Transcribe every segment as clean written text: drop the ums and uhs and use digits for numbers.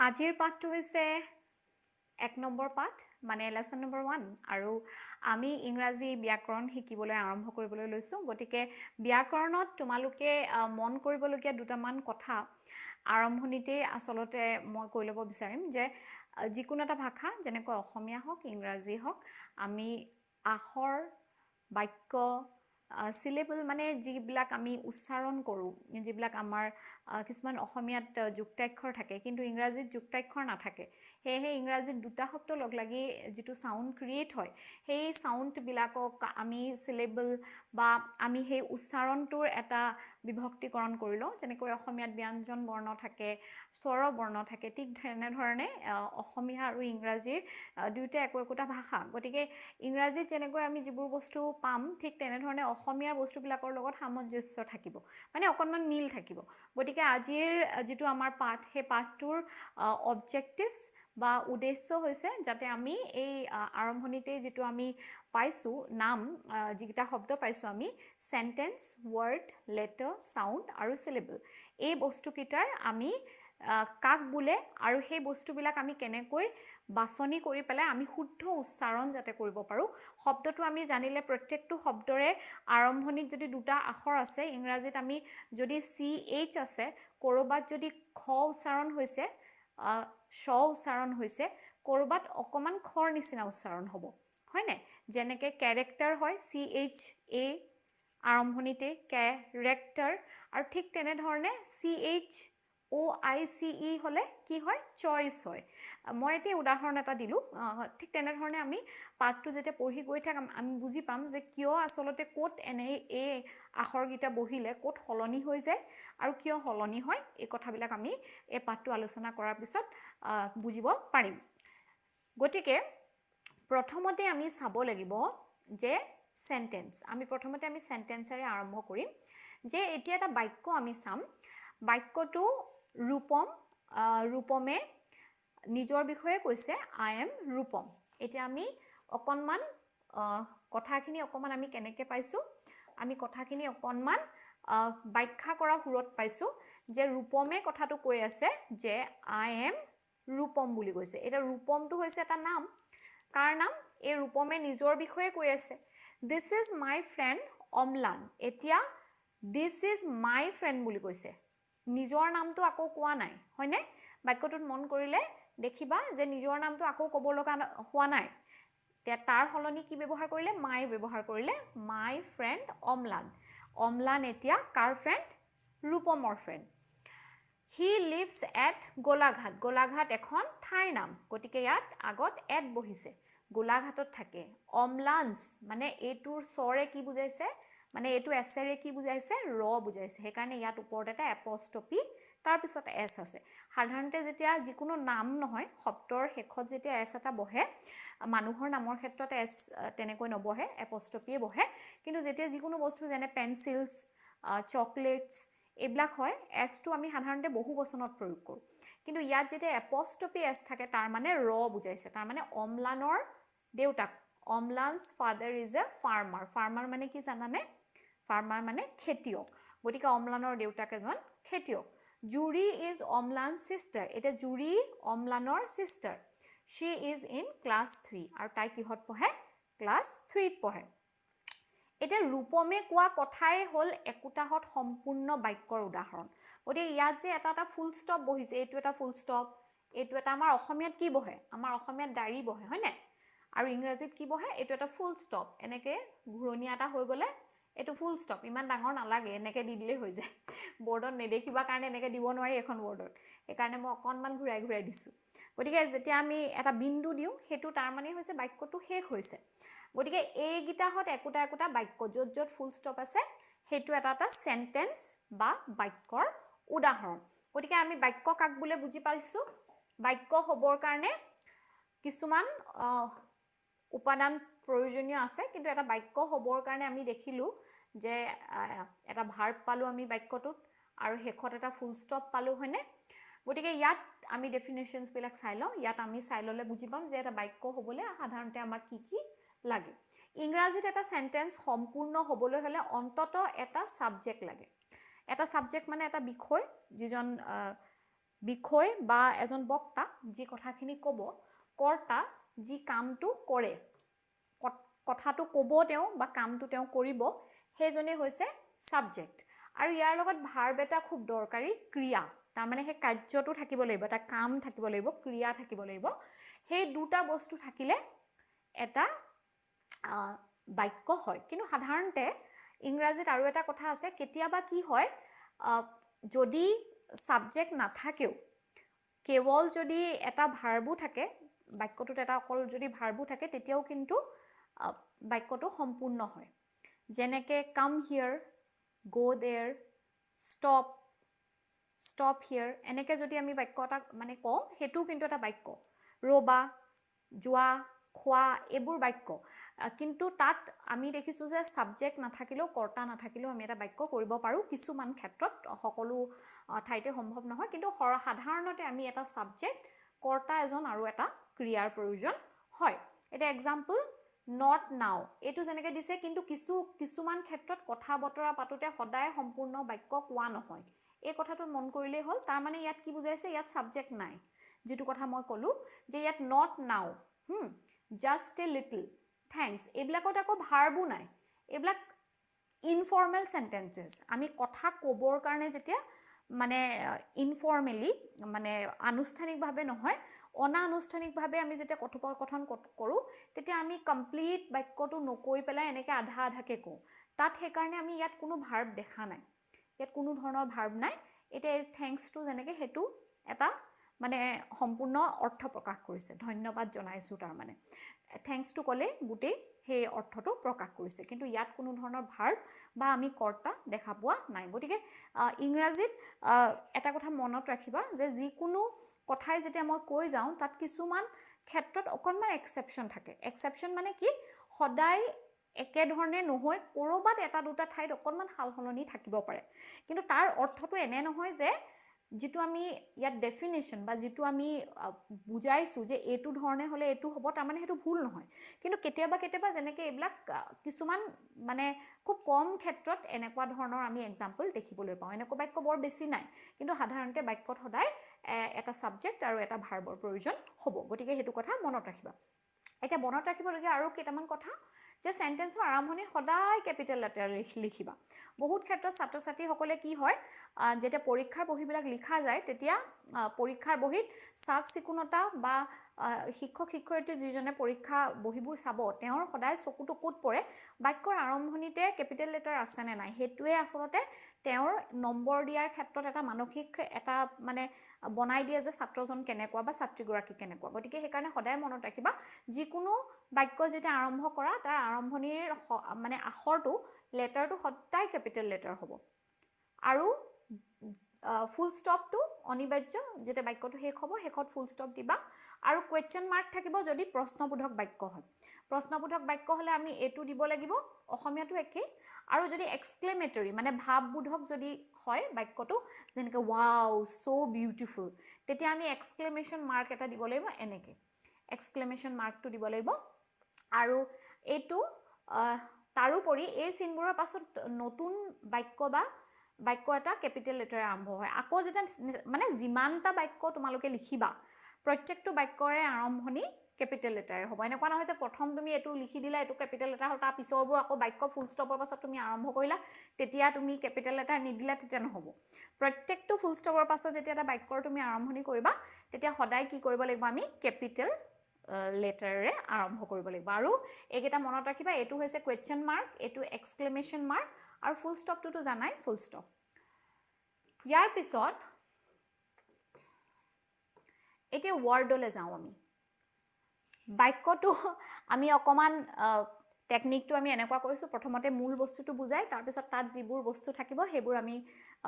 আজিৰ পাঠটো হৈছে 1 নম্বৰ পাঠ মানে লেসন নম্বৰ 1 আৰু আমি ইংৰাজী ব্যাকৰণ শিকিবলৈ আৰম্ভ কৰিবলৈ লৈছো গতিকে ব্যাকৰণত তোমালোকে মন কৰিবলগীয়া দুটামান কথা আৰম্ভণিতে আসলতে মই কৈ ল'ব বিচাৰিম যে যিকোনো এটা ভাষা যেনেকৈ অসমীয়া হওক ইংৰাজী হওক আমি আখৰ বাক্য সিলেবল মানে যিবিলাক আমি উচ্চাৰণ কৰোঁ যিবিলাক আমাৰ কিছুমান অসমীয়াত যুক্তাক্ষৰ থাকে কিন্তু ইংৰাজীত যুক্তাক্ষৰ নাথাকে সেয়েহে ইংৰাজীত দুটা শব্দ লগ লাগি যিটো সাউন্ড ক্ৰিয়েট হয় সেই সাউন্ড বিলাকক আমি সিলেবল বা আমি সেই উচ্চাৰণটোৰ এটা বিভক্তিকৰণ কৰি লওঁ যেনেকৈ অসমীয়াত ব্যঞ্জন বৰ্ণ থাকে স্বৰ বৰ্ণ থাকে ঠিক তেনেধৰণে অসমীয়া আৰু ইংৰাজীৰ দুয়োটা একোটা ভাষা গতিকে ইংৰাজীত যেনেকৈ আমি যিবোৰ বস্তু পাম ঠিক তেনেধৰণে অসমীয়াৰ বস্তুবিলাকৰ লগত সামঞ্জস্য থাকিব মানে অকণমান মিল থাকিব গতিকে আজিৰ যিটো আমাৰ পাঠ সেই পাঠটোৰ অবজেক্টিভছ বা উদ্দেশ্য হৈছে যাতে আমি এই আৰম্ভণিতে যিটো আমি পাইছো নাম যিটা শব্দ পাইছো আমি সেন্টেন্স ওয়াৰ্ড লেটাৰ সাউন্ড আৰু সিলেবল এই বস্তুকিটাৰ আমি কাক বোলে আৰু সেই বস্তুবিলাক আমি কেনেকৈ বাছনি কৰি পেলাই আমি শুদ্ধ উচ্চাৰণ যাতে কৰিব পাৰো শব্দটো আমি জানিলে প্ৰত্যেকটো শব্দৰে আৰম্ভণিত যদি দুটা আখৰ আছে ইংৰাজীত আমি যদি CH আছে কৰবাত যদি খ উচ্চাৰণ হৈছে শ উচ্চাৰণ হৈছে কৰবাত অকমান খৰ নিচিনা উচ্চাৰণ হ'ব হয়নে যেনেকে ক্যাৰেক্টাৰ হয় CHA আৰম্ভণিতে ক্যাৰেক্টাৰ আৰু ঠিক তেনে ধৰণে CHOICE হলে কি হয় চইচ হয় মই এটি উদাহৰণ এটা দিলো ঠিক তেনে ধৰণে আমি পাঠটো যেতিয়া পঢ়ি গৈ থাক আমি বুজি পাম যে কিয় আসলতে কোট এনে এই আখৰগিটা বহিলে কোট হলনি হৈ যায় আৰু কিয় হলনি হয় এই কথাবিলাক আমি এই পাঠটো আলোচনা কৰাৰ পিছত বুজিব পাৰিম গতিকে প্ৰথমতে আমি চাব লাগিব যে সেন্টেন্স আমি প্ৰথমতে আমি সেন্টেন্সৰে আৰম্ভ কৰিম যে এতিয়া এটা বাক্য আমি চাম বাক্যটো ৰূপমে নিজৰ বিষয়ে কৈছে আই এম ৰূপম এতিয়া আমি অকণমান কথাখিনি অকণমান আমি কেনেকৈ পাইছো আমি কথাখিনি অকণমান ব্যাখ্যা কৰা সুৰত পাইছো যে ৰূপমে কথাটো কৈ আছে যে আই এম ৰূপম বুলি কৈছে এটা ৰূপমটো হৈছে এটা নাম কাৰ নাম এই ৰূপমে নিজৰ বিষয়ে কৈ আছে this is my friend Amlan এতিয়া দিস ইজ মাই ফ্ৰেণ্ড বুলি কৈছে নিজৰ নামটো আকৌ কোৱা নাই হয়নে বাক্যটোত মন কৰিলে দেখিবা যে নিজৰ নামটো আকৌ ক'ব লগা হোৱা নাই তাৰ হলনি কি ব্যৱহাৰ কৰিলে মাই ব্যৱহাৰ কৰিলে মাই ফ্ৰেণ্ড অম্লান এতিয়া কাৰ ফ্ৰেণ্ড ৰূপমৰ friend he lives at Golaghat এখন ঠাইৰ নাম গতিকে ইয়াত আগত এট বহিছে গোলাঘাটত থাকে অম্লান্স মানে এইটোৰ স্বৰে কি বুজাইছে মানে এইটো এছেৰে কি বুজাইছে ৰ বুজাইছে সেইকাৰণে ইয়াত ওপৰত এটা এপষ্ট্ৰফি তাৰ পিছত এছ আছে সাধাৰণতে যেতিয়া যিকোনো নাম নহয় শব্দৰ শেষত যেতিয়া এছ এটা বহে মানুহৰ নামৰ ক্ষেত্ৰত এছ তেনেকৈ নবহে এপষ্ট্ৰফিয়ে বহে কিন্তু যেতিয়া যিকোনো বস্তু যেনে পেন্সিলছ চকলেটছ এইবিলাক হয় এছটো আমি সাধাৰণতে বহু বচনত প্ৰয়োগ কৰোঁ কিন্তু ইয়াত যেতিয়া এপষ্ট্ৰফি এছ থাকে তাৰ মানে ৰ বুজাইছে তাৰ মানে অম্লানৰ দেউতাক অম্লানছ ফাদাৰ ইজ এ ফাৰ্মাৰ মানে কি জানানে ফাৰ্মাৰ মানে খেতিয়ক গতিকে অম্লানৰ দেউতাক এজন খেতিয়ক জুৰি ইজ অম্লান সিস্টাৰ এটা জুৰি অম্লানৰ সিস্টাৰ she is in class 3 আৰু তাই কিহত পঢ়ে ক্লাছ 3 ত পঢ়ে এটা ৰূপমে কোৱা কথাই হল একোটাহত সম্পূৰ্ণ বাক্যৰ উদাহৰণ গতিকে ইয়াত যে এটা ফুল ষ্টপ বহিছে এইটো এটা ফুল ষ্টপ এইটো এটা আমাৰ অসমীয়াত কি বহে আমাৰ অসমীয়াত ডাইৰী বহে হয় নাই আৰু ইংৰাজীত কি বহে এইটো এটা ফুল ষ্টপ এনেকে ঘূৰণীয়া এটা হৈ গলে এইটো ফুল ষ্টপ ইমান ডাঙৰ নালাগে এনেকে দি দিলে হৈ যায় বৰ্ডত নেদেখিবা কাৰণে এনেকে দিব নোৱাৰি এখন বৰ্ডত সেইকাৰণে মই অকণমান ঘূৰাই দিছো গতিকে যেতিয়া আমি এটা বিন্দু দিওঁ সেইটো তাৰ মানে হৈছে বাক্যটো শেষ হৈছে গতিকে এইগিটাহত একোটা বাক্য য'ত ফুল ষ্টপ আছে সেইটো এটা সেন্টেন্স বা বাক্যৰ উদাহৰণ গতিকে আমি বাক্য কাক বোলে বুজি পাইছো বাক্য হ'বৰ কাৰণে কিছুমান উপাদান প্ৰয়োজনীয় আছে কিন্তু এটা বাক্য হ'বৰ কাৰণে আমি দেখিলো যে এটা ভাৰ্ব পালো আমি বাক্যটোত আৰু শেষত এটা ফুল ষ্টপ পালো হয়নে গতিকে ইয়াত আমি ডেফিনেশনস বিলাক চাই লওঁ ইয়াত আমি চাই ললে বুজি পাম যে এটা বাক্য হ'বলৈ সাধাৰণতে আমাক কি লাগে ইংৰাজীত এটা সেন্টেন্স সম্পূৰ্ণ হ'বলৈ হলে অন্তত এটা সাবজেক্ট লাগে এটা সাবজেক্ট মানে এটা বিষয় যিজন বিষয় বা এজন বক্তা যি কথাখিনি ক'ব কৰ্তা যি কামটো কৰে কথাটো ক'ব তেওঁ বা কামটো তেওঁ কৰিব সেইজনে হৈছে সাবজেক্ট আৰু ইয়াৰ লগত ভাৰ্ব এটা খুব দৰকাৰী ক্ৰিয়া তাৰ মানে সেই কাৰ্যটো থাকিব লাগিব এটা কাম থাকিব লাগিব ক্ৰিয়া থাকিব লাগিব সেই দুটা বস্তু থাকিলে এটা বাক্য হয় কিন্তু সাধাৰণতে ইংৰাজীত আৰু এটা কথা আছে কেতিয়াবা কি হয় যদি সাবজেক্ট নাথাকেও কেৱল যদি এটা ভাৰ্বো থাকে বাক্যটোত এটা অকল যদি ভাৰ্বো থাকে তেতিয়াও কিন্তু বাক্যটো সম্পূৰ্ণ হয় যেনেকে কাম হিয়াৰ গো দেয়াৰ ষ্টপ হিয়াৰ এনেকে যদি আমি বাক্য এটা মানে কওঁ হেতু কিন্তু এটা বাক্য ৰবা যোৱা খোৱা এইবোৰ বাক্য কিন্তু তাত আমি দেখিছো যে সাবজেক্ট নাথাকিলেও কৰ্তা নাথাকিলেও আমি এটা বাক্য কৰিব পাৰো কিছুমান ক্ষেত্ৰত সকলো ঠাইতে সম্ভৱ নহয় কিন্তু সাধাৰণতে আমি এটা সাবজেক্ট কৰ্তা এজন আৰু এটা ক্ৰিয়াৰ প্ৰয়োজন হয় এটা এক্সাম্পল নট নাও এইটো যেনেকৈ দিছে কিন্তু কিছুমান ক্ষেত্ৰত কথা বতৰা পাতোতে সদায় সম্পূৰ্ণ বাক্য কোৱা নহয় এই কথাটো মন কৰিলেই হ'ল তাৰ মানে ইয়াত কি বুজাইছে ইয়াত সাবজেক্ট নাই যেটো কথা মই ক'লো যে ইয়াত not now just a little thanks এইবিলাকত আকৌ ভাৰ্বো নাই এইবিলাক ইনফৰ্মেল সেন্টেন্সেস আমি কথা ক'বৰ কাৰণে যেতিয়া মানে ইনফৰ্মেলি মানে আনুষ্ঠানিকভাৱে নহয় অনানুষ্ঠানিকভাৱে আমি যেতিয়া কথোপকথন কৰো তেতিয়া আমি কমপ্লিট বাক্যটো নকৈ পেলাই এনেকৈ আধা আধাকে কওঁ তাত সেইকাৰণে আমি ইয়াত কোনো ভাৰ্ব দেখা নাই ইয়াত কোনো ধৰণৰ ভাৰ্ব নাই এতিয়া থ্যাঙ্কসটো যেনেকৈ হেতু এটা মানে সম্পূৰ্ণ অৰ্থ প্ৰকাশ কৰিছে ধন্যবাদ জনাইছো তাৰ মানে থ্যাঙ্কসটো ক'লে গুটেই সেই অৰ্থটো প্ৰকাশ কৰিছে কিন্তু ইয়াত কোনো ধৰণৰ ভাৰ্ব বা আমি কৰ্তা দেখা পোৱা নাই গতিকে ইংৰাজীত এটা কথা মনত ৰাখিবা যে যিকোনো কথাই যেতিয়া মই কৈ যাওঁ তাত কিছুমান ক্ষেত্ৰত অকণমান এক্সেপশ্যন থাকে এক্সেপশ্যন মানে কি সদায় একে ধৰণে নহয় কৰবাত এটা দুটা ঠাইত অকণমান সালসলনি থাকিব পাৰে কিন্তু তাৰ অৰ্থটো এনে নহয় যে যেটো আমি ইয়াত ডেফিনেশ্যন বা যেটো আমি বুজাইছো যে এইটো ধৰণে হলে এইটো হ'ব তাৰ মানে হেতু ভুল নহয় কিন্তু কেতিয়াবা যেনেকৈ এইবিলাক কিছুমান মানে খুব কম ক্ষেত্ৰত এনেকুৱা ধৰণৰ আমি এক্সাম্পল দেখিবলৈ পাওঁ এনেকুৱা বাক্য বৰ বেছি নাই কিন্তু সাধাৰণতে বাক্যত সদায় এটা সাবজেক্ট আৰু এটা ভাৰ্বৰ প্ৰয়োজন হ'ব গতিকে হেতু কথা মনত ৰাখিবা এতিয়া মনত ৰাখিবলগীয়া আৰু কেইটামান কথা যে সেন্টেন্সৰ আৰম্ভণি সদায় ক্যাপিটেল লেটাৰ লিখিবা বহুত ক্ষেত্ৰত ছাত্ৰ ছাত্ৰীসকলে কি হয় যেতিয়া পৰীক্ষাৰ বহিবিলাক লিখা যায় তেতিয়া পৰীক্ষাৰ বহিত সাফ চিকুণতা বা শিক্ষক শিক্ষয়িত্ৰী যিজনে পৰীক্ষা বহিবোৰ চাব তেওঁৰ সদায় চকুটো কোট পৰে বাক্যৰ আৰম্ভণিতে ক্যাপিটেল লেটাৰ আছে নে নাই হেতুৱে আসলতে তেওঁৰ নম্বৰ দিয়াৰ ক্ষেত্ৰত এটা মানসিক এটা মানে বনাই দিয়ে যে ছাত্ৰজন কেনেকুৱা বা ছাত্ৰীগৰাকী কেনেকুৱা গতিকে সেইকাৰণে সদায় মনত ৰাখিবা যিকোনো বাক্য যেতিয়া আৰম্ভ কৰা তাৰ আৰম্ভণিৰ মানে আখৰটো লেটাৰটো সদায় ক্যাপিটেল লেটাৰ হ'ব আৰু ফুল ষ্টপটো অনিবাৰ্য যেতিয়া বাক্যটো শেষ হ'ব শেষত ফুল ষ্টপ দিবা আৰু কোৱেশ্চন মাৰ্ক থাকিব যদি প্ৰশ্নবোধক বাক্য হয় প্ৰশ্নবোধক বাক্য হলে আমি এটো দিব লাগিব অসমীয়াটো একেই আৰু যদি এক্সক্লেমেটৰী মানে ভাৱবোধক যদি হয় বাক্যটো যেনেকৈ ওয়াও সো বিউটিফুল তেতিয়া আমি এক্সক্লেমেশন মাৰ্ক এটা দিব লাগিব এনেকৈ এক্সক্লেমেশন মাৰ্কটো দিব লাগিব আৰু এটো তাৰোপৰি এই চিনবোৰৰ পাছত নতুন বাক্য বা বাক্য এটা ক্যাপিটেল লেটাৰে আৰম্ভ হয় আকৌ যেটা মানে যিমানটা বাক্য তোমালোকে লিখিবা প্ৰত্যেকটো বাক্যৰে আৰম্ভণি ক্যাপিটেল লেটাৰে হ'ব এনেকুৱা নহয় যে প্ৰথম তুমি এটো লিখি দিলা এটো ক্যাপিটেল লেটাৰ হ'ল তাৰ পিছৰবোৰ আকৌ বাক্য ফুল ষ্টপৰ পাছত তুমি আৰম্ভ কৰিলা তেতিয়া তুমি ক্যাপিটেল লেটাৰ নিদিলা তেতিয়া নহ'ব প্ৰত্যেকটো ফুল ষ্টপৰ পাছত যেতিয়া এটা বাক্যৰ তুমি আৰম্ভণি কৰিবা তেতিয়া সদায় কি কৰিব লাগিব আমি ক্যাপিটেল লেটাৰে আৰম্ভ কৰিব লাগিব আৰু এইকেইটা মনত ৰাখিবা এটো হৈছে কোৱেশ্চন মাৰ্ক এটো এক্সক্লেমেশন মাৰ্ক আৰু ফুল ষ্টপটো জানাই ফুল ষ্টপ ইয়াৰ পিছত এতিয়া ওয়াৰ্ডলৈ যাওঁ আমি বাক্যটো আমি অকমান টেকনিকটো আমি এনেকুৱা কৰিছো প্ৰথমতে মূল বস্তুটো বুজাই তাৰ পিছত তাত যিবোৰ বস্তু থাকিব সেইবোৰ আমি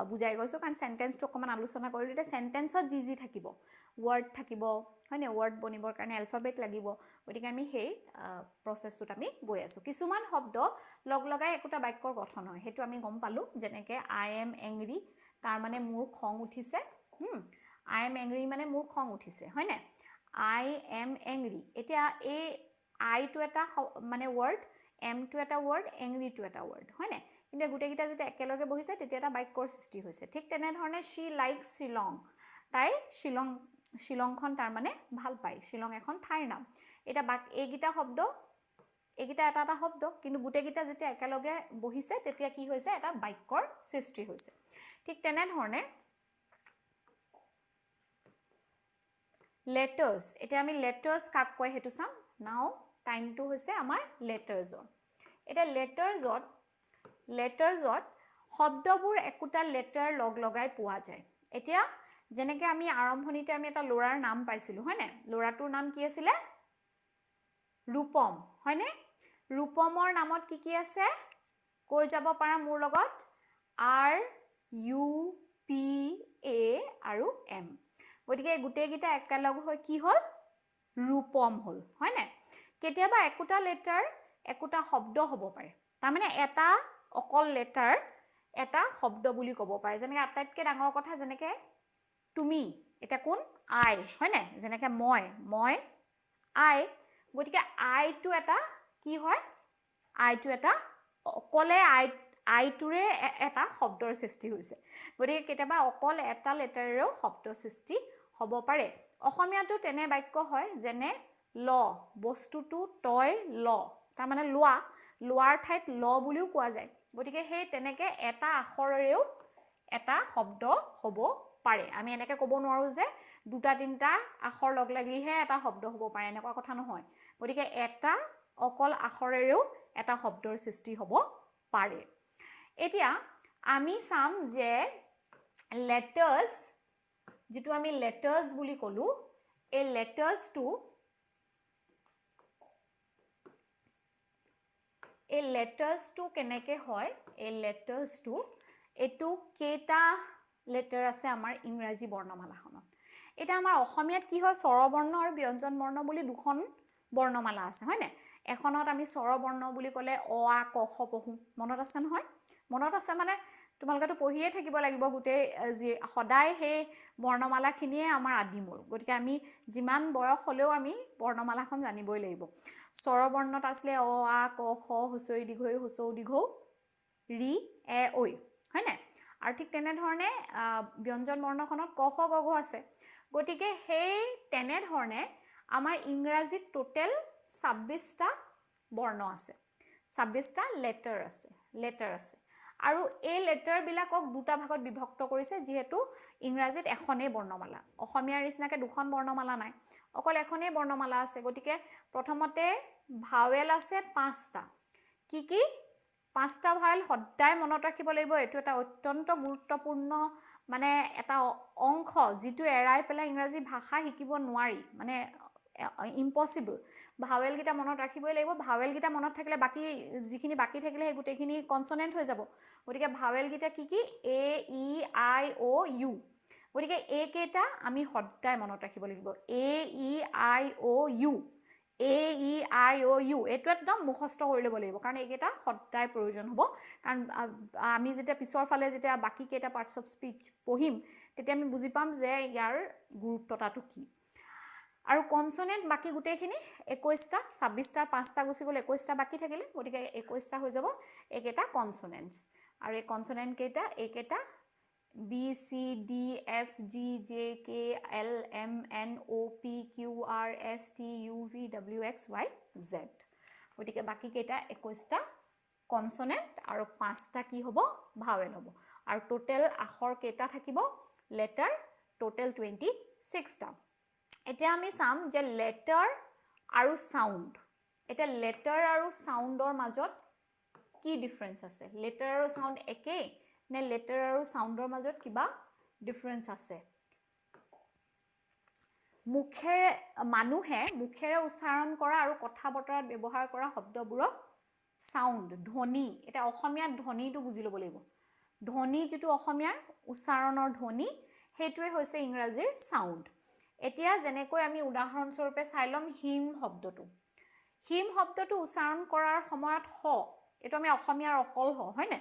বুজাই গৈছো কাৰণ সেন্টেন্সটো অকমান আলোচনা কৰিলো এতিয়া সেন্টেন্সত যি থাকিব ওয়াৰ্ড থাকিব হয়নে ওয়াৰ্ড বনিবৰ কাৰণে এলফাবেট লাগিব গতিকে আমি সেই প্ৰসেসটোত আমি গৈ আছো কিছুমান শব্দ লগলগাই একটা বাক্যৰ গঠন হয় হেতু আমি গম পালো যেনেকৈ আই এম এংৰি তাৰ মানে মোৰ খং উঠিছে আই এম এংৰি মানে মোৰ খং উঠিছে হয়নে আই এম এংৰি এতিয়া এই আই টু এটা মানে ওয়াৰ্ড এম টু এটা ওয়াৰ্ড এংৰি টু এটা ওয়াৰ্ড হয়নে কিন্তু গুটেকিটা যেতিয়া একেলগে বহিছে তেতিয়া এটা বাক্যৰ সৃষ্টি হৈছে ঠিক তেনে ধৰণে she likes Shillong তাই শ্বিলংখন তাৰ মানে ভাল পায় শ্বিলং এখন ঠাইৰ নাম এটা এইগিটা শব্দ এইগিটা এটা শব্দ কিন্তু গুটেগিটা যেতিয়া একেলগে বহিছে তেতিয়া কি হৈছে এটা বাক্যৰ সৃষ্টি হৈছে ঠিক তেনে ধৰণে letters এটা আমি letters কাক কয় হেতু চাম নাও টাইমটো হৈছে আমাৰ lettersৰ এটা lettersত শব্দবোৰ একোটা লেটাৰ লগাই পোৱা যায় এতিয়া যেনেকৈ আমি আৰম্ভণিতে আমি এটা লৰাৰ নাম পাইছিলো হয়নে লৰাটোৰ নাম কি আছিল ৰূপম হয়নে ৰূপমৰ নামত কি আছে কৈ যাব পাৰা মোৰ লগত R U P A আৰু M গতিকে গুটেগিটা একেলগ হৈ কি হল ৰূপম হল হয়নে কেতিয়াবা একোটা লেটাৰ একোটা শব্দ হ'ব পাৰে তাৰ মানে এটা অকল লেটাৰ এটা শব্দ বুলি ক'ব পাৰে যেনেকৈ আটাইতকৈ ডাঙৰ কথা যেনেকৈ তুমি এটা কোন আই হয়নে যেনেকৈ মই আই গতিকে আইটো এটা কি হয় আইটো এটা অকলে আইটোৰে এটা শব্দৰ সৃষ্টি হৈছে গতিকে কেতিয়াবা অকল এটা লেটাৰেও শব্দ সৃষ্টি হ'ব পাৰে অসমীয়াটো তেনে বাক্য হয় যেনে ল বস্তুটো তই ল তাৰ মানে লোৱাৰ ঠাইত ল বুলিও কোৱা যায় গতিকে সেই তেনেকে এটা আখৰেৰেও এটা শব্দ হ'ব পাৰে আমি এনেকৈ ক'ব নোৱাৰো যে দুটা তিনটা আখৰ লগ লাগিহে এটা শব্দ হ'ব পাৰে এনেকুৱা কথা নহয় গতিকে এটা অকল আখৰেৰেও এটা শব্দৰ সৃষ্টি হ'ব পাৰে এতিয়া আমি চাম যে letters যেটো আমি letters বুলি কলো এই lettersটো কেনেকৈ হয় এই lettersটো এটো কেটা লেটাৰ আছে আমাৰ ইংৰাজী বৰ্ণমালাখনত এটা আমাৰ অসমীয়াত কি হয় স্বৰবৰ্ণ আৰু ব্যঞ্জন বৰ্ণ বুলি দুখন বৰ্ণমালা আছে হয়নে এখনত আমি স্বৰবৰ্ণ বুলি ক'লে অ আ ক খ পঢ়ো মনত আছে নহয় মনত আছে মানে তোমালোকেতো পঢ়িয়ে থাকিব লাগিব গোটেই সদায় সেই বৰ্ণমালাখিনিয়ে আমাৰ আদিমূল গতিকে আমি যিমান বয়স হ'লেও আমি বৰ্ণমালাখন জানিবই লাগিব স্বৰবৰ্ণত আছিলে অ আ ক খ হুঁচৰি দীঘৈ হুঁচৌ দীঘৌ ৰি এ ঐ হয়নে আৰু ঠিক তেনেধৰণে ব্যঞ্জন বৰ্ণখনত ক খ গ ঘ আছে গতিকে সেই তেনেধৰণে আমাৰ ইংৰাজীত টোটেল 26টা বৰ্ণ আছে 26টা লেটাৰ আছে আৰু এই লেটাৰ বিলাকক দুটা ভাগত বিভক্ত কৰিছে যিহেতু ইংৰাজীত এখনেই বৰ্ণমালা অসমীয়াৰ নিচিনাকৈ দুখন বৰ্ণমালা নাই অকল এখনেই বৰ্ণমালা আছে গতিকে প্ৰথমতে ভাৱেল আছে 5টা কি 5টা ভাৱেল সদায় মনত ৰাখিব লাগিব এটো এটা অত্যন্ত গুৰুত্বপূৰ্ণ মানে এটা অংশ যিটো এৰাই পেলাই ইংৰাজী ভাষা শিকিব নোৱাৰি মানে ইম্পসিবল ভাৱেল গিটা মনত ৰাখিবই লাগিব ভাৱেল গিটা মনত থাকিলে বাকি যিখিনি বাকি থাকিলে সেই গুটেখিনি কনসনেন্ট হৈ যাব গতিকে ভাৱেল গিটা কি এ ই আই ও ইউ গতিকে এই কেটা আমি সদায় মনত ৰাখিব লাগিব এ ই আই ও ইউ এটো একদম মুখস্থ কৰি ল'ব লাগিব কাৰণ এইকেইটা সদায় প্ৰয়োজন হ'ব কাৰণ আমি যেতিয়া পিছৰ ফালে যেতিয়া বাকি কেইটা পাৰ্টস অফ স্পিচ পঢ়িম তেতিয়া আমি বুজি পাম যে ইয়াৰ গুৰুত্বতাটো কি আৰু কনসনেন্ট বাকি গুটেখিনি 21টা 26টা 5টা গুছি গ'ল 21টা বাকি থাকিলে গতিকে 21টা হৈ যাব এইকেইটা কনসনেন্টস আৰু এই কনসনেন্ট কেইটা এইকেইটা B C D F G J K L M N O P Q R S T U V W X Y Z গতিকে বাকি কেইটা 21টা কনসনেন্ট আৰু 5টা কি হ'ব ভাৱেল হ'ব আৰু টোটেল আখৰ কেইটা থাকিব লেটাৰ টোটেল 26টা এতিয়া আমি চাম যে লেটাৰ আৰু সাউন্ড এটা লেটাৰ আৰু সাউন্ডৰ মাজত কি ডিফাৰেন্স আছে লেটাৰ আৰু সাউন্ড একেই নে লেটাৰ আৰু সাউন্ডৰ মাজত কিবা ডিফাৰেন্স আছে মানুহে মুখেৰে উচ্চাৰণ কৰা আৰু কথা বতৰাত ব্যৱহাৰ কৰা শব্দবোৰক সাউন্ড ধ্বনি এটা অসমীয়াত ধ্বনিটো বুজি ল'ব লাগিব ধ্বনি যেটো অসমীয়াৰ উচ্চাৰণৰ ধ্বনি হেতুৱে হৈছে ইংৰাজীৰ সাউন্ড এতিয়া যেনেকৈ আমি উদাহৰণ স্বৰূপে চাই লম হিম শব্দটো উচ্চাৰণ কৰাৰ সময়ত হ এটো আমি অসমীয়াৰ অকল হ হয়নে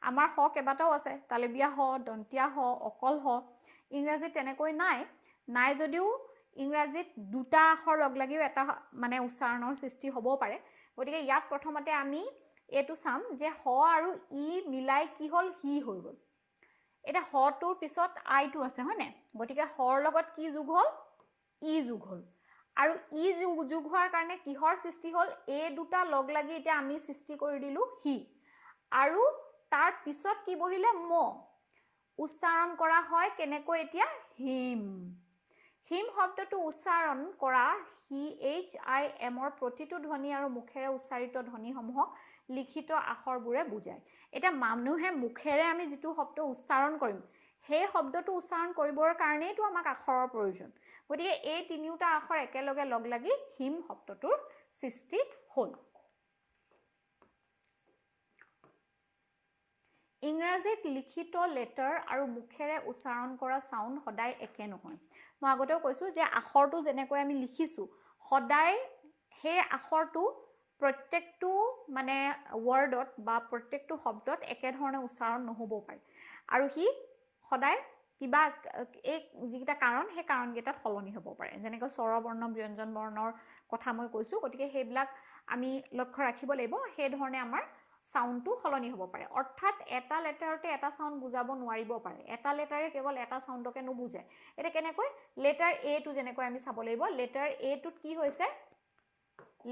আমাৰ হ কেবাটাও আছে তালবিয়া হ দন্তিয়া হ অকল হ ইংৰাজীত তেনেকৈ নাই যদিও ইংৰাজীত দুটা আখৰ লগ লাগিও এটা মানে উচ্চাৰণৰ সৃষ্টি হ'ব পাৰে গতিকে ইয়াত প্ৰথমতে আমি এটো চাম যে হ আৰু ই মিলাই কি হল হি হৈ গ'ল এটা হটোৰ পিছত আইটো আছে হয়নে গতিকে হৰ লগত কি যোগ হ'ল ই যোগ হ'ল আৰু ই যোগ হোৱাৰ কাৰণে কিহৰ সৃষ্টি হ'ল এই দুটা লগ লাগি এতিয়া আমি সৃষ্টি কৰি দিলো হি আৰু তাৰ পিছত কি বহিলে ম উচ্চাৰণ কৰা হয় কেনেকৈ এতিয়া হিম হিম শব্দটো উচ্চাৰণ কৰা হি এইচ আই এমৰ প্ৰতিটো ধ্বনি আৰু মুখেৰে উচ্চাৰিত ধ্বনিসমূহক লিখিত আখৰবোৰে বুজায় এটা মানুহে মুখেৰে আমি যেটো শব্দ উচ্চাৰণ কৰিম সেই শব্দটো উচ্চাৰণ কৰিবৰ কাৰণেইটো আমাক আখৰৰ প্ৰয়োজন গতিকে এই তিনিটা আখৰ একেলগে লগ লাগি হিম শব্দটোৰ সৃষ্টি হ'ল ইংৰাজীত লিখিত লেটাৰ আৰু মুখেৰে উচ্চাৰণ কৰা সাউন্ড সদায় একে নহয় মই আগতেও কৈছো যে আখৰটো যেনেকৈ আমি লিখিছো সদায় সেই আখৰটো প্ৰত্যেকটো মানে ওয়াৰ্ডত বা প্ৰত্যেকটো শব্দত একে ধৰণে উচ্চাৰণ নহব পাৰে আৰু হি সদায় কিবা এক যিটা কাৰণ সেই কাৰণকেইটাত সলনি হ'ব পাৰে যেনেকৈ স্বৰবৰ্ণ ব্যঞ্জন বৰ্ণৰ কথা মই কৈছো গতিকে সেইবিলাক আমি লক্ষ্য ৰাখিব লাগিব সেই ধৰণে আমাৰ সাউন্ডটো সলনি হ'ব পাৰে অৰ্থাৎ এটা লেটাৰতে এটা সাউন্ড বুজাব নোৱাৰিব পাৰে এটা লেটাৰে কেৱল এটা সাউন্ডকে নুবুজায় এটা কেনেকৈ লেটাৰ এ টু যেনেকৈ আমি চাব লাগিব লেটাৰ এ টুত কি হৈছে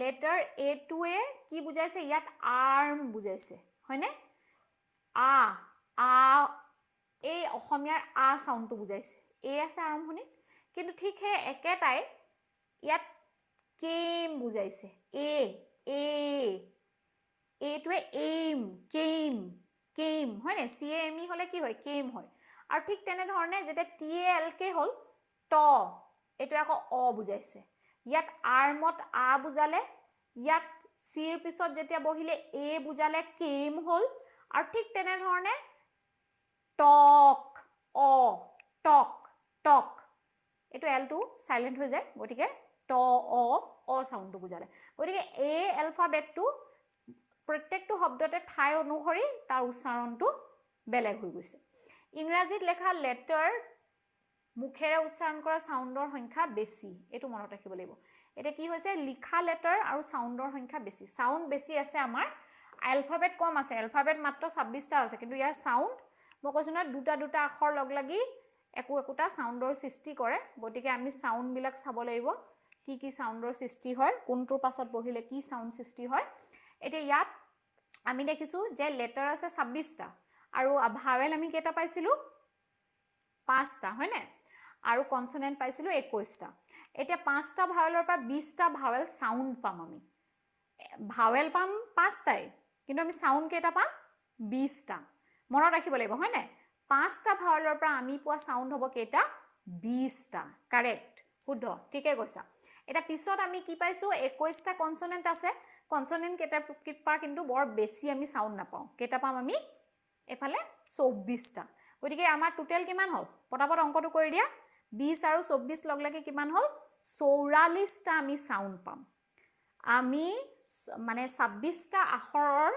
লেটাৰ এ টুৱে কি বুজাইছে ইয়াত আৰ্ম বুজাইছে হয়নে আ আ এই অসমীয়াৰ আ সাউন্ডটো বুজাইছে এ আছে আৰম্ভণি কিন্তু ঠিক হে একেটাই ইয়াত কেম বুজাইছে এ এইটোৱে এইম কেম হয়নে সি এম ই হলে কি হয় কেম হয় আৰু ঠিক তেনে ধৰণে যেতিয়া টি এল কে হ'ল ট এইটো আকৌ অ বুজাইছে ইয়াত আৰ্মত আ বুজালে ইয়াত সিৰ পিছত যেতিয়া বহিলে এ বুজালে কেম হ'ল আৰু ঠিক তেনে ধৰণে টক অ টক এইটো এল টো সাইলেন্ট হৈ যায় গতিকে ট অ সাউন্ডটো বুজালে গতিকে এই এলফাবেটটো প্ৰত্যেকটো শব্দতে ঠাই অনুসৰি তাৰ উচ্চাৰণটো বেলেগ হৈ গৈছে ইংৰাজীত লেখা লেটাৰ মুখেৰে উচ্চাৰণ কৰা সাউন্ডৰ সংখ্যা বেছি এটো মনত ৰাখিব লাগিব এটা কি হৈছে লিখা লেটাৰ আৰু সাউন্ডৰ সংখ্যা বেছি সাউন্ড বেছি আছে আমাৰ এলফাবেট কম আছে এলফাবেট মাত্ৰ 26টা আছে কিন্তু ইয়াৰ সাউন্ড মই কৈছো না দুটা আখৰ লগ লাগি একোটা সাউন্ডৰ সৃষ্টি কৰে গতিকে আমি সাউন্ড বিলাক চাব লাগিব কি সাউন্ডৰ সৃষ্টি হয় কোনটোৰ পাছত বহিলে কি সাউন্ড সৃষ্টি হয় এটা ইয়াত আমি দেখিছো যে লেটাৰ আছে 26টা আৰু ভাৱেল আমি কেটা পাইছিলো 5টা হয়নে আৰু কনসোনেন্ট পাইছিলো 21টা এতিয়া 5টা ভাৱেলৰ পৰা 20টা ভাৱেল সাউন্ড পাম আমি ভাৱেল পাম 5টাই কিন্তু আমি সাউন্ড কেটা পাম 20টা মনত ৰাখিব লাগিব হয়নে 5টা ভাৱেলৰ পৰা আমি পোৱা সাউন্ড হ'ব কেটা 20টা কাৰেক্ট শুদ্ধ ঠিকে কৈছা এটা পিছত আমি কি পাইছো 21টা কনসোনেন্ট আছে কনসোনেন্ট কেটা পৰা কিন্তু বৰ বেছি আমি সাউন্ড নাপাও কেটা পাম আমি এফালে 24টা গতিকে আমাৰ টোটাল কিমান হ'ল পটাপট অংকটো কৰি দিয়া 20 আৰু 24 লগ লাগি কিমান হ'ল 44টা আমি সাউন্ড পাম আমি মানে 26টা আখৰৰ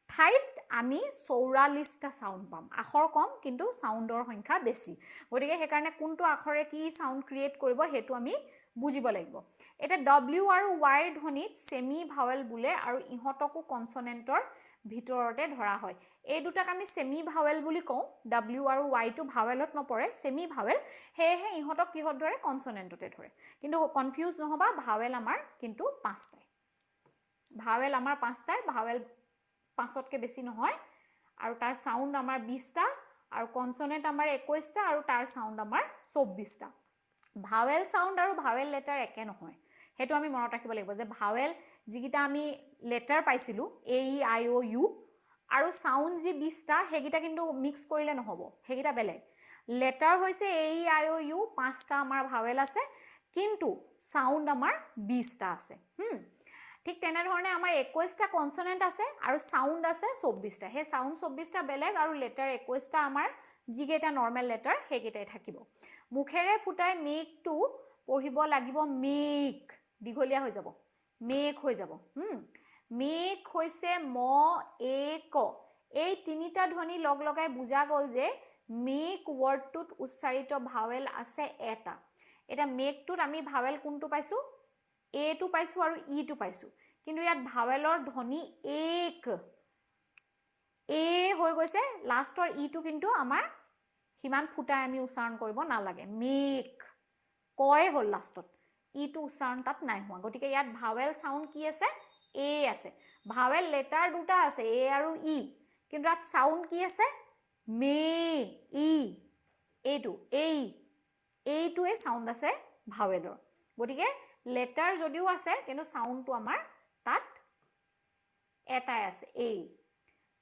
ঠাইত আমি 44টা সাউন্ড পাম আখৰ কম কিন্তু সাউন্ডৰ সংখ্যা বেছি গতিকে সেই কাৰণে কোনটো আখৰে কি সাউন্ড ক্ৰিয়েট কৰিব হেতু আমি বুজিব লাগিব এটা ডব্লিউ আৰু ওয়াই ধ্বনিত সেমি ভাৱেল বুলে আৰু ইহতকো কনসোনেন্টৰ ভিতৰতে ধৰা হয় এই দুটাক আমি সেমি ভাৱেল বুলি কওঁ ডব্লিউ আৰু ওয়াই টো ভাৱেলত নপৰে সেমি ভাৱেল হেহে ইহতক কিহত ধৰে কনসোনেন্টতে ধৰে কিন্তু কনফিউজ নহবা ভাৱেল আমাৰ কিন্তু 5টাই ভাৱেল আমাৰ 5টাই ভাৱেল 5তকৈ বেছি নহয় আৰু তাৰ সাউন্ড আমাৰ 20টা আৰু কনসোনেন্ট আমাৰ 21টা আৰু তাৰ সাউন্ড আমাৰ 24টা ভাৱেল সাউন্ড আৰু ভাৱেল লেটাৰ একে নহয় হেতু আমি মনত ৰাখিব লাগিব যে ভাৱেল যিকিটা আমি লেটাৰ পাইছিলো এ ই আই ও ইউ আৰু সাউন্ড যি 20টা হেগিটা কিন্তু মিক্স কৰিলে নহব হেগিটা বেলেগ লেটাৰ হৈছে এ ই আই ও ইউ 5টা আমাৰ ভাৱেল আছে কিন্তু সাউন্ড আমাৰ 20টা আছে ঠিক তেনে ধৰণে আমাৰ 21টা কনসোনেন্ট আছে আৰু সাউন্ড আছে 24টা হে সাউন্ড 24টা বেলেগ আৰু লেটাৰ 21টা আমাৰ যিকেটা নৰমাল লেটাৰ হেগিটাই থাকিব মুখেৰে ফুটাই মেকটো পঢ়িব লাগিব মেক দীঘলীয়া হৈ যাব মেক হৈ যাব মেক হৈছে ম এ ক এই তিনিটা ধ্বনি লগ লগাই বুজা গল যে মেক ওয়াৰ্ডটোত উচ্চাৰিত ভাৱেল আছে এটা মেকটোত আমি ভাৱেল কোনটো পাইছো এ টো পাইছো আৰু ই টো পাইছো কিন্তু ইয়াত ভাৱেলৰ ধ্বনি এক এ হৈ গৈছে লাষ্টৰ ইটো কিন্তু আমাৰ সিমান ফুটাই আমি উচ্চাৰণ কৰিব নালাগে মেক কয় হ'ল লাষ্টত ইটো উচ্চাৰণ তাত নাই হোৱা গতিকে ইয়াত ভাৱেল সাউন্ড কি আছে এ আছে ভাৱেল লেটাৰ দুটা আছে এ আৰু ই কিন্তু তাত সাউন্ড কি আছে মে ই এইটো এইটোৱে সাউন্ড আছে ভাৱেলৰ গতিকে লেটাৰ যদিও আছে কিন্তু সাউন্ডটো আমাৰ তাত এটাই আছে এ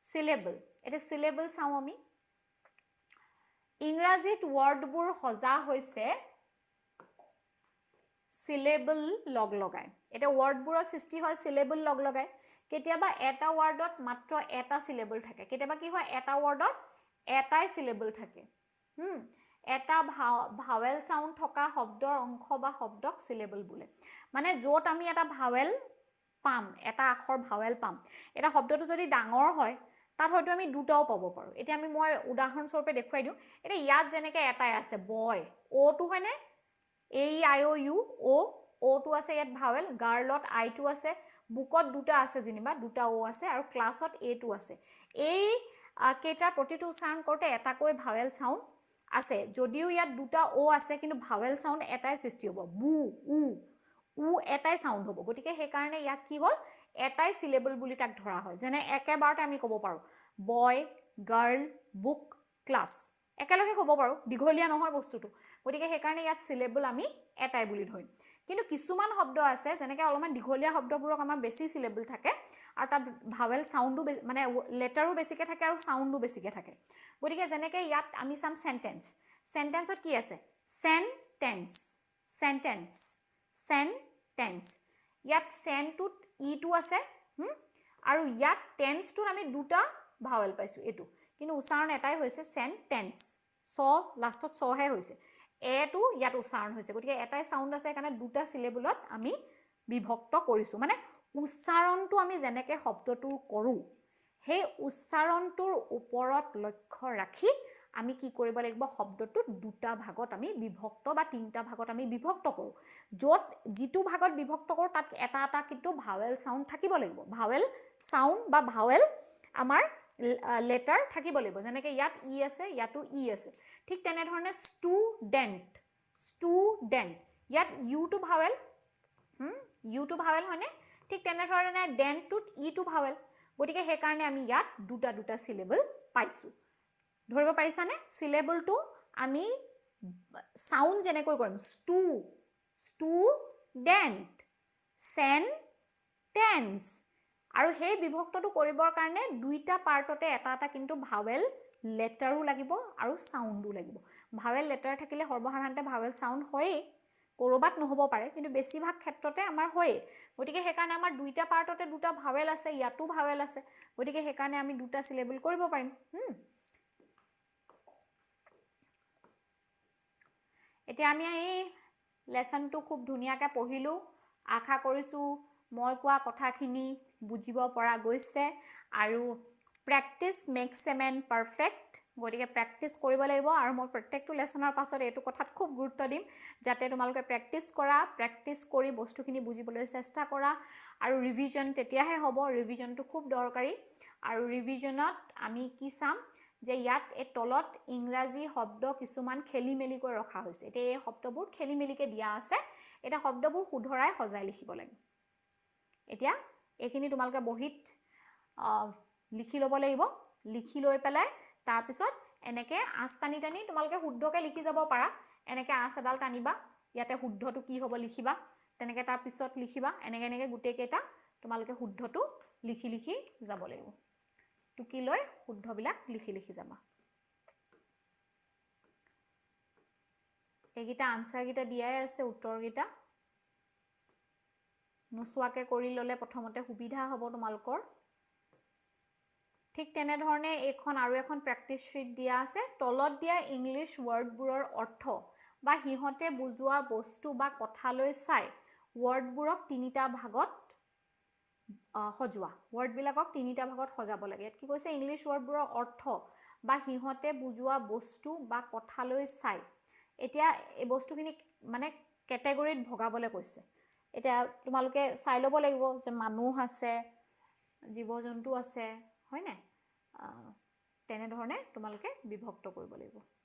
সিলেবল এটা সিলেবল চাও আমি ইংৰাজীত ওয়াৰ্ডবোৰ সজা হৈছে সিলেবল লগ লগাই এটা ওয়াৰ্ডবোৰৰ সৃষ্টি হয় সিলেবল লগ লগাই কেতিয়াবা এটা ওয়াৰ্ডত মাত্ৰ এটা সিলেবল থাকে কেতিয়াবা কি হয় এটা ওয়াৰ্ডত এটাই সিলেবল থাকে এটা ভাৱেল সাউন্ড থকা শব্দৰ অংশ বা শব্দক সিলেবল বোলে মানে যত আমি এটা ভাৱেল পাম এটা আখৰ ভাৱেল পাম এটা শব্দটো যদি ডাঙৰ হয় তাত হয়তো আমি দুটাও পাব পাৰো এতিয়া আমি মই উদাহৰণ স্বৰূপে দেখুৱাই দিওঁ এটা ইয়াত যেনেকৈ এটাই আছে বয় ওটো হয়নে এই আই অ ইউ ওটো আছে ইয়াত ভাৱেল গাৰ্লত আইটো আছে বুকত দুটা আছে যেনিবা দুটা ও আছে আৰু ক্লাছত এটো আছে এই কেইটাৰ প্ৰতিটো উচ্চাৰণ কৰোঁতে এটাকৈ ভাৱেল সাউন্ড আছে যদিও ইয়াত দুটা ও আছে কিন্তু ভাৱেল সাউন্ড এটাই সৃষ্টি হ'ব বু উ এটাই সাউন্ড হ'ব গতিকে সেই কাৰণে ইয়াক কি হ'ল এটাই সিলেবল বুলি তাক ধৰা হয় যেনে একেবাৰতে আমি ক'ব পাৰো বয় গাৰ্ল বুক ক্লাছ একেলগে ক'ব পাৰো দীঘলীয়া নহয় বস্তুটো গতিকে সেই কাৰণে ইয়াত সিলেবল আমি এটাই বুলি ধৰিম কিন্তু কিছুমান শব্দ আছে যেনেকৈ অলপমান দীঘলীয়া শব্দবোৰক আমাৰ বেছি সিলেবল থাকে আৰু তাত ভাৱেল সাউন্ডো মানে লেটাৰো বেছিকৈ থাকে আৰু সাউন্ডো বেছিকৈ থাকে গতিকে যেনেকৈ ইয়াত আমি চাম সেন্টেন্সত কি আছে সেন্টেন্স ইয়াত সেনটোত ইটো আছে আৰু ইয়াত টেন্সটোত আমি দুটা ভাৱেল পাইছো এটো কিন্তু উচ্চাৰণ এটাই হৈছে সেন্টেন্স স লাষ্টত সহে হৈছে এটো ইয়াত উচ্চাৰণ হৈছে গতিকে এটাই সাউন্ড আছে কাৰণে দুটা সিলেবলত আমি বিভক্ত কৰিছো মানে উচ্চাৰণটো আমি যেনেকৈ শব্দটো কৰো সেই উচ্চাৰণটোৰ ওপৰত লক্ষ্য ৰাখি আমি কি কৰিব লাগিব শব্দটো দুটা ভাগত আমি বিভক্ত বা তিনটা ভাগত আমি বিভক্ত কৰো যত যিটো ভাগত বিভক্ত কৰো তাত এটা এটা কিন্তু ভাৱেল সাউন্ড থাকিব লাগিব ভাৱেল সাউন্ড বা ভাৱেল আমাৰ লেটাৰ থাকিব লাগিব যেনেকৈ ইয়াত ই আছে ইয়াতো ই আছে ঠিক তেনে ধৰণে ষ্টুডেন্ট ইয়াত ইউটো ভাৱেল হয়নে ঠিক তেনে ধৰণে ডেন্টটোত ইটো ভাৱেল গতিকে সেই কাৰণে আমি ইয়াত দুটা সিলেবল পাইছো ধৰিব পাৰিছানে সিলেবলটো আমি সাউন্ড যেনেকৈ কৰিম ষ্টুডেন্ট সেন্টেন্স আৰু সেই বিভক্তটো কৰিবৰ কাৰণে দুইটা পাৰ্টতে এটা এটা কিন্তু ভাৱেল লেটাৰো লাগিব আৰু সাউন্ডো লাগিব ভাৱেল লেটাৰ থাকিলে সৰ্বসাধাৰণতে ভাৱেল সাউন্ড হয়েই কৰবাত নহব পাৰে কিন্তু বেছিভাগ ক্ষেত্ৰতে আমাৰ হয়ে গতিকে সেই কাৰণে আমাৰ দুইটা পাৰ্টতে দুটা ভাৱেল আছে ইয়াতো ভাৱেল আছে গতিকে সেই কাৰণে আমি দুটা সিলেবল কৰিব পাৰিম এতিয়া আমি এই লেসনটো খুব ধুনীয়াকৈ পঢ়িলো আশা কৰিছো মই কোৱা কথাখিনি বুজিব পৰা গৈছে আৰু practice makes a man perfect গতিকে প্ৰেক্টিস কৰিব লাগিব আৰু মই প্ৰত্যেকটো লেসনৰ পাছত এইটো কথাত খুব গুৰুত্ব দিম যাতে তোমালোকে প্ৰেক্টিস কৰি বস্তুখিনি বুজিবলৈ চেষ্টা কৰা আৰু ৰিভিজন তেতিয়াহে হ'ব ৰিভিজনটো খুব দৰকাৰী আৰু ৰিভিজনত আমি কি চাম যে ইয়াত এই তলত ইংৰাজী শব্দ কিছুমান খেলিমেলিকৈ ৰখা হৈছে এতিয়া এই শব্দবোৰ খেলিমেলিকৈ দিয়া আছে এটা শব্দবোৰ শুধৰাই সজাই লিখিব লাগে এতিয়া এইখিনি তোমালোকে বহিত লিখি ল'ব লাগিব লিখি লৈ পেলাই তাৰ পিছত এনেকৈ আঁচ টানি তোমালোকে শুদ্ধকৈ লিখি যাব পাৰা এনেকৈ আঁচ এডাল টানিবা ইয়াতে শুদ্ধটো কি হ'ব লিখিবা তেনেকৈ তাৰ পিছত লিখিবা এনেকৈ গোটেই কেইটা তোমালোকে শুদ্ধটো লিখি যাব লাগিব টুকি লৈ শুদ্ধবিলাক লিখি যাবা এইকেইটা আনসাৰকেইটা দিয়াই আছে উত্তৰকেইটা নোচোৱাকৈ কৰি ল'লে প্ৰথমতে সুবিধা হ'ব তোমালোকৰ ঠিক তেনে ধৰণে এখন আৰু এখন প্ৰেক্টিস শীট দিয়া আছে তলত দিয়া ইংলিশ ওয়াৰ্ডবোৰৰ অৰ্থ বা হিহতে বুজোৱা বস্তু বা কথালৈ চাই ওয়াৰ্ডবোৰক তিনিটা ভাগত সজোৱা ওয়াৰ্ডবিলাকক তিনিটা ভাগত সজাব লাগে ইয়াত কি কৈছে ইংলিশ ওয়াৰ্ডবোৰৰ অৰ্থ বা হিহতে বুজোৱা বস্তু বা কথালৈ চাই এতিয়া এই বস্তুখিনি মানে ক্যাটাগৰীত ভগাবলৈ কৈছে এতিয়া তোমালোকে চাই ল'ব লাগিব যে মানুহ আছে জীৱ জন্তু আছে হয় নাই তেনেধৰণে তোমালোকে বিভক্ত কৰিব লাগিব